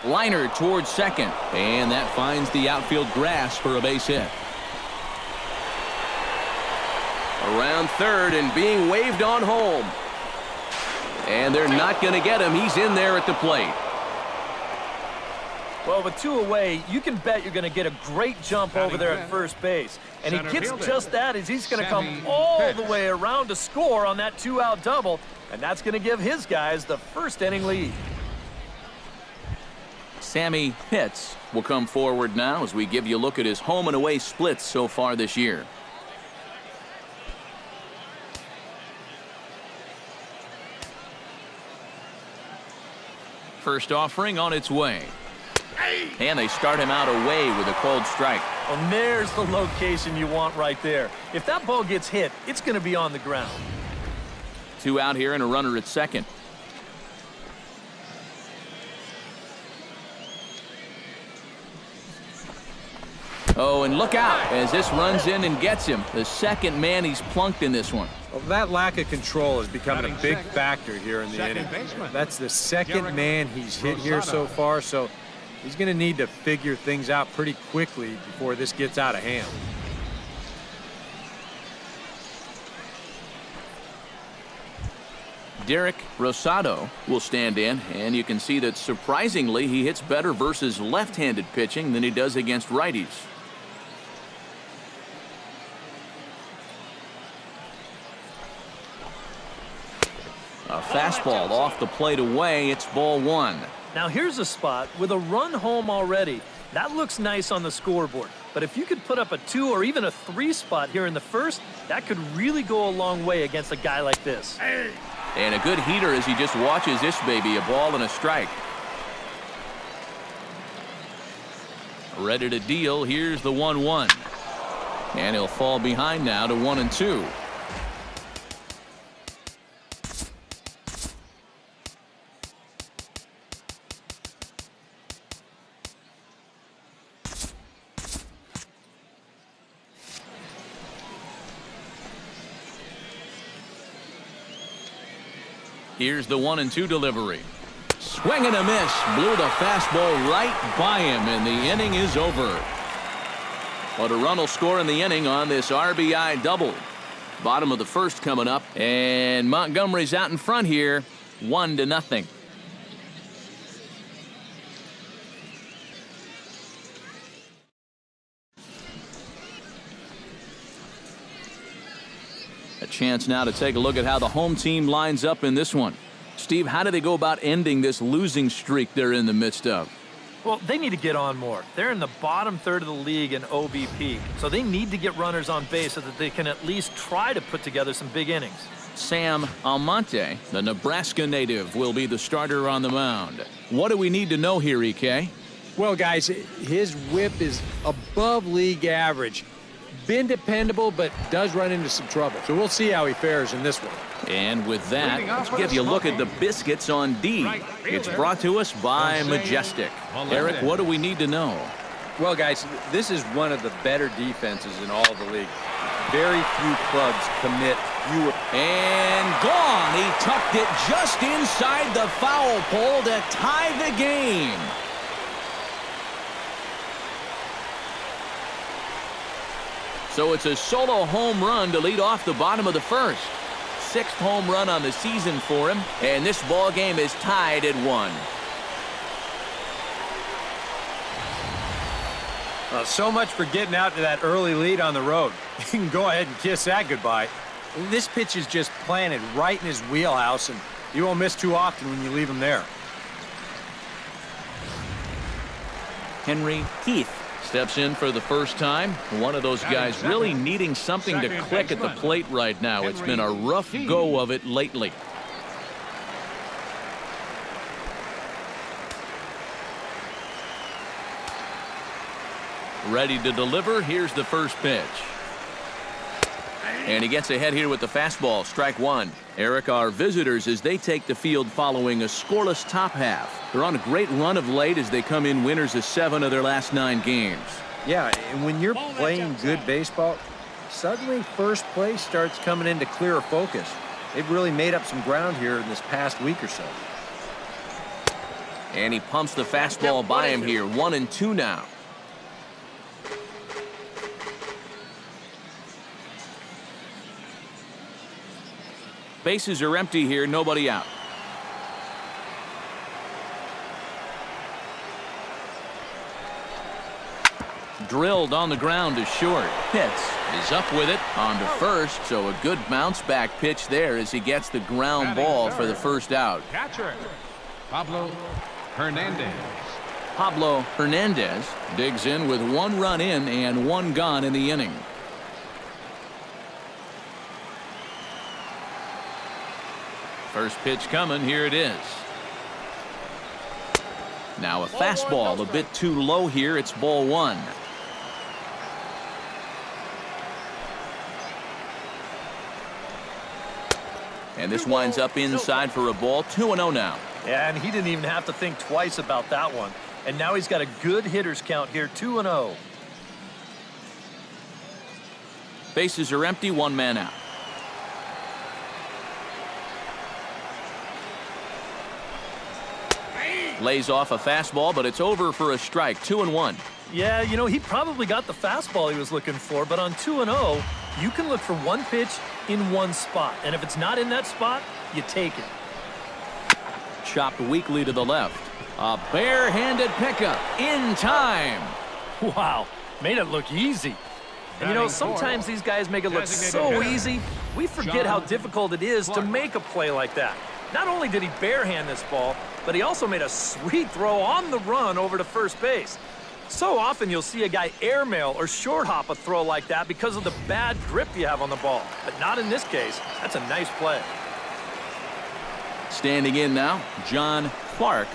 Liner towards second, and that finds the outfield grass for a base hit. Around third and being waved on home. And they're not going to get him. He's in there at the plate. Well, with 2 away, you can bet you're going to get a great jump over there at first base. And he gets just that as he's going to come all the way around to score on that 2-out double. And that's going to give his guys the first inning lead. Sammy Pitts will come forward now as we give you a look at his home and away splits so far this year. First offering on its way. And they start him out away with a cold strike. Well, there's the location you want right there. If that ball gets hit, it's going to be on the ground. 2 out here and a runner at second. Oh, and look out as this runs in and gets him. The second man he's plunked in this one. Well, that lack of control is becoming a big factor here in the inning. That's the second man he's hit here so far, so he's going to need to figure things out pretty quickly before this gets out of hand. Derek Rosado will stand in, and you can see that surprisingly he hits better versus left-handed pitching than he does against righties. A fastball off the plate away. It's ball 1. Now here's a spot with a run home already. That looks nice on the scoreboard. But if you could put up a 2 or even a 3 spot here in the first, that could really go a long way against a guy like this. And a good heater as he just watches this baby. A ball and a strike. Ready to deal. Here's the 1-1. And he'll fall behind now to 1-2. Here's the 1-2 delivery. Swing and a miss. Blew the fastball right by him, and the inning is over. But a run will score in the inning on this RBI double. Bottom of the first coming up, and Montgomery's out in front here, 1-0. A chance now to take a look at how the home team lines up in this one. Steve, how do they go about ending this losing streak they're in the midst of? Well, they need to get on more. They're in the bottom third of the league in OBP, so they need to get runners on base so that they can at least try to put together some big innings. Sam Almonte, the Nebraska native, will be the starter on the mound. What do we need to know here, EK? Well, guys, his whip is above league average. Been dependable, but does run into some trouble. So we'll see how he fares in this one. And with that, let's give you a look at the biscuits on D. It's brought to us by Majestic. Eric, what do we need to know? Well, guys, this is one of the better defenses in all of the league. Very few clubs commit fewer. And gone. He tucked it just inside the foul pole to tie the game. So it's a solo home run to lead off the bottom of the first. 6th home run on the season for him, and this ball game is tied at 1. Well, so much for getting out to that early lead on the road. You can go ahead and kiss that goodbye. This pitch is just planted right in his wheelhouse, and you won't miss too often when you leave him there. Henry Heath steps in for the first time. One of those guys really needing something to click at the plate right now. It's been a rough go of it lately. Ready to deliver. Here's the first pitch. And he gets ahead here with the fastball. Strike 1. Eric, our visitors, as they take the field following a scoreless top half. They're on a great run of late as they come in winners of 7 of their last 9 games. Yeah, and when you're playing good baseball, suddenly first place starts coming into clearer focus. They've really made up some ground here in this past week or so. And he pumps the fastball by him here. 1-2 now. Bases are empty here, nobody out. Drilled on the ground to short. Pitts is up with it on to first, so a good bounce back pitch there as he gets the ground ball for the first out. Catcher, Pablo Hernandez. Pablo Hernandez digs in with 1 run in and 1 gone in the inning. First pitch coming, here it is. Now a fastball a bit too low here. It's ball 1. And this winds up inside for a ball. 2-0 now. Yeah, and he didn't even have to think twice about that one. And now he's got a good hitters count here, 2-0. Bases are empty, 1 man out. Lays off a fastball, but it's over for a strike. 2-1. Yeah, you know, he probably got the fastball he was looking for, but on 2-0, you can look for 1 pitch in 1 spot. And if it's not in that spot, you take it. Chopped weakly to the left. A barehanded pickup in time. Wow, made it look easy. And you know, sometimes these guys make it look so easy, we forget how difficult it is to make a play like that. Not only did he barehand this ball, but he also made a sweet throw on the run over to first base. So often you'll see a guy airmail or short hop a throw like that because of the bad grip you have on the ball. But not in this case. That's a nice play. Standing in now, John Clark.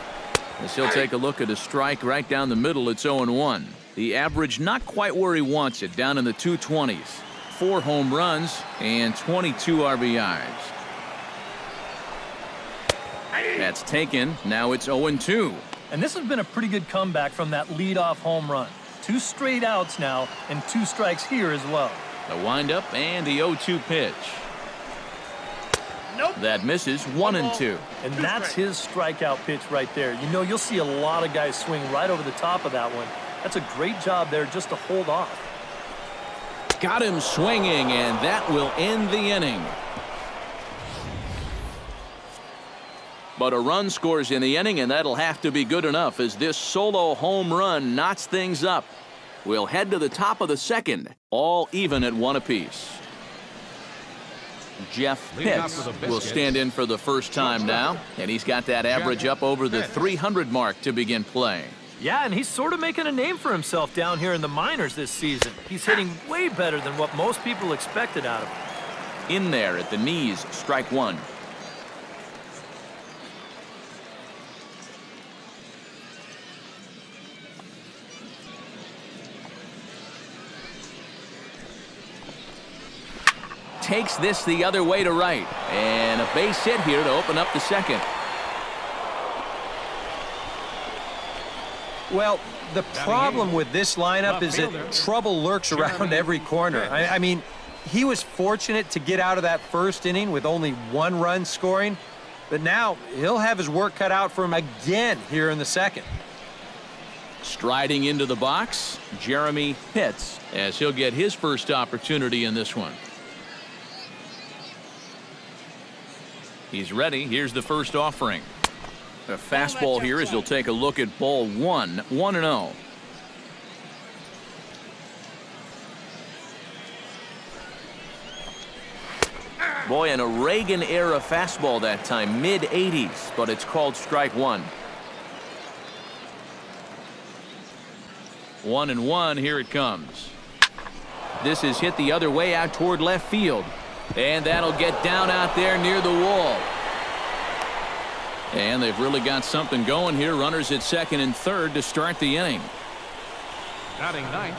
As he'll take a look at a strike right down the middle. It's 0-1. The average not quite where he wants it, down in the 220s. 4 home runs and 22 RBIs. That's taken. Now it's 0-2. And this has been a pretty good comeback from that leadoff home run. 2 straight outs now and 2 strikes here as well. The windup and the 0-2 pitch. Nope. That misses. 1-2. And that's his strikeout pitch right there. You know, you'll see a lot of guys swing right over the top of that one. That's a great job there just to hold off. Got him swinging, and that will end the inning. But a run scores in the inning, and that'll have to be good enough as this solo home run knots things up. We'll head to the top of the second, all even at 1 apiece. Jeff Pitts will stand in for the first time now, and he's got that average up over the 300 mark to begin play. Yeah, and he's sort of making a name for himself down here in the minors this season. He's hitting way better than what most people expected out of him. In there at the knees, strike 1. Takes this the other way to right, and a base hit here to open up the second. Well, the problem with this lineup is that trouble lurks around every corner. I mean, he was fortunate to get out of that first inning with only 1 run scoring, but now he'll have his work cut out for him again here in the second. Striding into the box, Jeremy Pitts, as he'll get his first opportunity in this one. He's ready. Here's the first offering. A fastball here as he'll take a look at ball 1. 1-0. Boy, an Reagan-era fastball that time, mid-80s, but it's called strike 1. 1-1, here it comes. This is hit the other way out toward left field. And that'll get down out there near the wall. And they've really got something going here. Runners at second and third to start the inning. Batting ninth,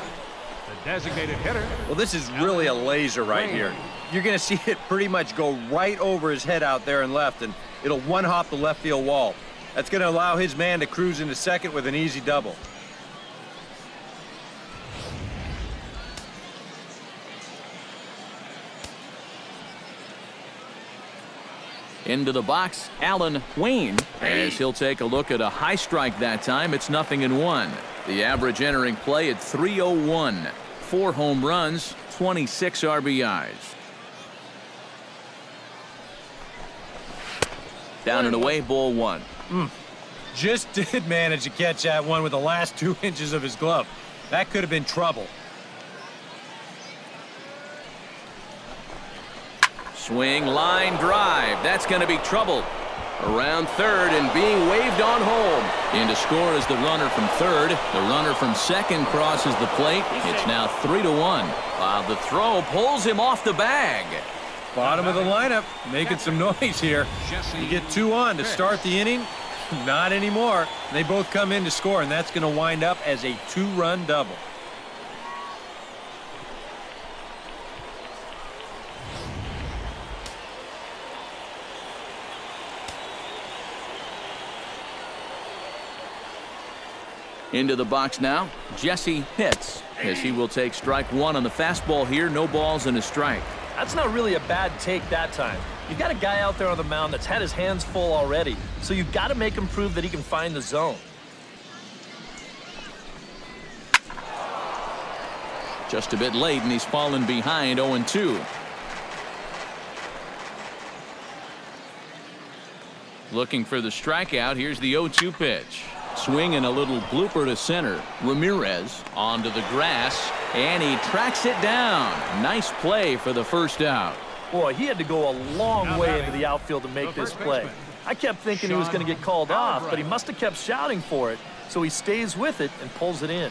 the designated hitter. Well, this is really a laser right here. You're going to see it pretty much go right over his head out there in left, and it'll one-hop the left field wall. That's going to allow his man to cruise into second with an easy double. Into the box, Allen Wayne, as he'll take a look at a high strike that time. It's 0-1. The average entering play at 301. 4 home runs, 26 RBIs. Down and away, ball 1. Just did manage to catch that one with the last 2 inches of his glove. That could have been trouble. Swing, line, drive. That's going to be trouble. Around third and being waved on home. In to score is the runner from third. The runner from second crosses the plate. It's now 3-1. The throw pulls him off the bag. Bottom of the lineup, making some noise here. You get 2 on to start the inning. Not anymore. They both come in to score, and that's going to wind up as a 2-run double. Into the box now, Jesse hits as he will take strike 1 on the fastball here. No balls and a strike. That's not really a bad take that time. You've got a guy out there on the mound that's had his hands full already, so you've got to make him prove that he can find the zone. Just a bit late, and he's fallen behind 0-2. Looking for the strikeout. Here's the 0-2 pitch. Swing and a little blooper to center. Ramirez onto the grass, and he tracks it down. Nice play for the first out. Boy, he had to go a long way into the outfield to make this play. I kept thinking he was going to get called off, but he must have kept shouting for it, so he stays with it and pulls it in.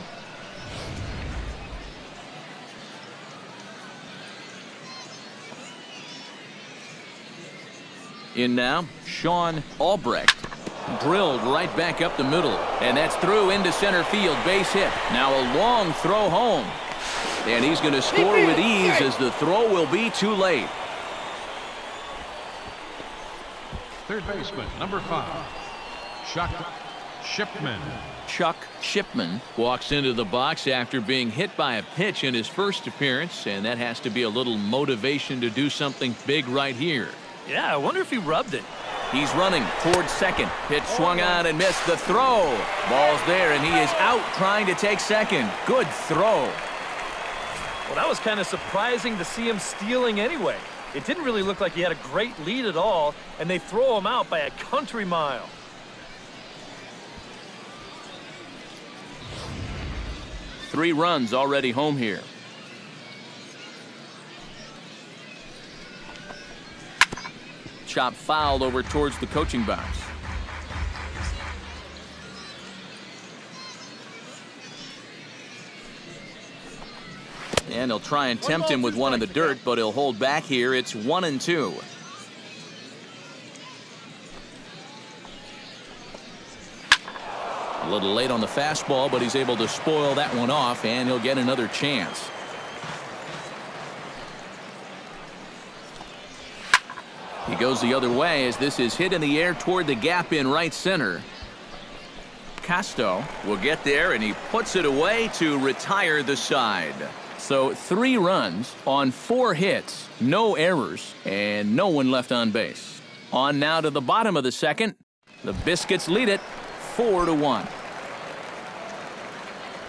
In now, Sean Albrecht. Drilled right back up the middle, and that's through into center field. Base hit. Now a long throw home, and he's going to score with ease as the throw will be too late. Third baseman, number 5, Chuck Shipman. Chuck Shipman walks into the box after being hit by a pitch in his first appearance, and that has to be a little motivation to do something big right here. Yeah, I wonder if he rubbed it. He's running towards second. Pitch swung on and missed. The throw. Ball's there, and he is out trying to take second. Good throw. Well, that was kind of surprising to see him stealing anyway. It didn't really look like he had a great lead at all, and they throw him out by a country mile. Three runs already home here. Chop fouled over towards the coaching box. And he'll try and tempt him with one in the dirt, but he'll hold back here. It's 1-2. A little late on the fastball, but he's able to spoil that one off, and he'll get another chance. He goes the other way as this is hit in the air toward the gap in right center. Casto will get there, and he puts it away to retire the side. So 3 runs on 4 hits, no errors, and no one left on base. On now to the bottom of the second. The Biscuits lead it 4-1.